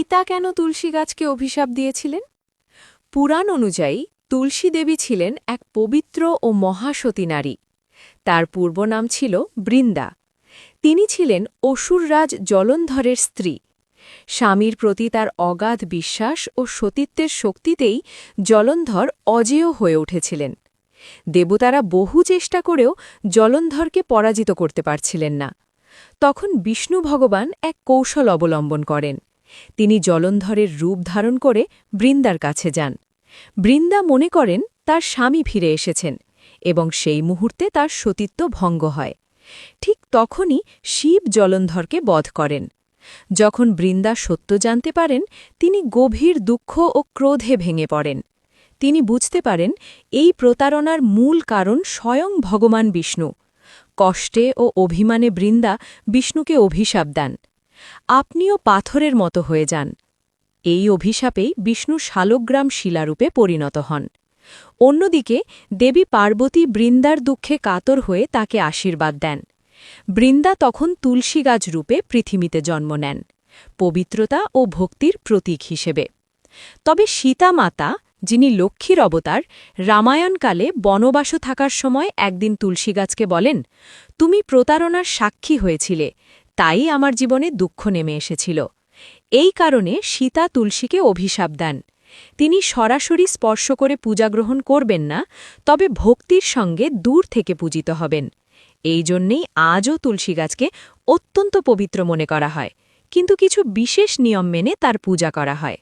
সীতা কেন তুলসী গাছকে অভিশাপ দিয়েছিলেন? পুরাণ অনুযায়ী তুলসী দেবী ছিলেন এক পবিত্র ও মহাসতী নারী। তার পূর্ব নাম ছিল বৃন্দা। তিনি ছিলেন অসুররাজ জলন্ধরের স্ত্রী। স্বামীর প্রতি তার অগাধ বিশ্বাস ও সতীত্বের শক্তিতেই জলন্ধর অজেয় হয়ে উঠেছিলেন। দেবতারা বহু চেষ্টা করেও জলন্ধরকে পরাজিত করতে পারছিলেন না। তখন বিষ্ণু ভগবান এক কৌশল অবলম্বন করেন। তিনি জলন্ধরের রূপ ধারণ করে বৃন্দার কাছে যান। বৃন্দা মনে করেন তার স্বামী ফিরে এসেছেন এবং সেই মুহূর্তে তার সতীত্ব ভঙ্গ হয়। ঠিক তখনই শিব জলন্ধরকে বধ করেন। যখন বৃন্দা সত্য জানতে পারেন, তিনি গভীর দুঃখ ও ক্রোধে ভেঙে পড়েন। তিনি বুঝতে পারেন এই প্রতারণার মূল কারণ স্বয়ং ভগবান বিষ্ণু। কষ্টে ও অভিমানে বৃন্দা বিষ্ণুকে অভিশাপ দেন, আপনিও পাথরের মতো হয়ে যান। এই অভিশাপেই বিষ্ণু শালগ্রাম শিলারূপে পরিণত হন। অন্যদিকে দেবী পার্বতী বৃন্দার দুঃখে কাতর হয়ে তাকে আশীর্বাদ দেন। বৃন্দা তখন তুলসী গাছ রূপে পৃথিবীতে জন্ম নেন, পবিত্রতা ও ভক্তির প্রতীক হিসেবে। তবে সীতা মাতা, যিনি লক্ষ্মীর অবতার, রামায়ণকালে বনবাস থাকার সময় একদিন তুলসী গাছকে বলেন, তুমি প্রতারণার সাক্ষী হয়েছিলে, তাই আমার জীবনে দুঃখ নেমে এসেছিল। এই কারণে সীতা তুলসীকে অভিশাপ দেন, তিনি সরাসরি স্পর্শ করে পূজা গ্রহণ করবেন না, তবে ভক্তির সঙ্গে দূর থেকে পূজিত হবেন। এই জন্যেই আজও তুলসী গাছকে অত্যন্ত পবিত্র মনে করা হয়, কিন্তু কিছু বিশেষ নিয়ম মেনে তার পূজা করা হয়।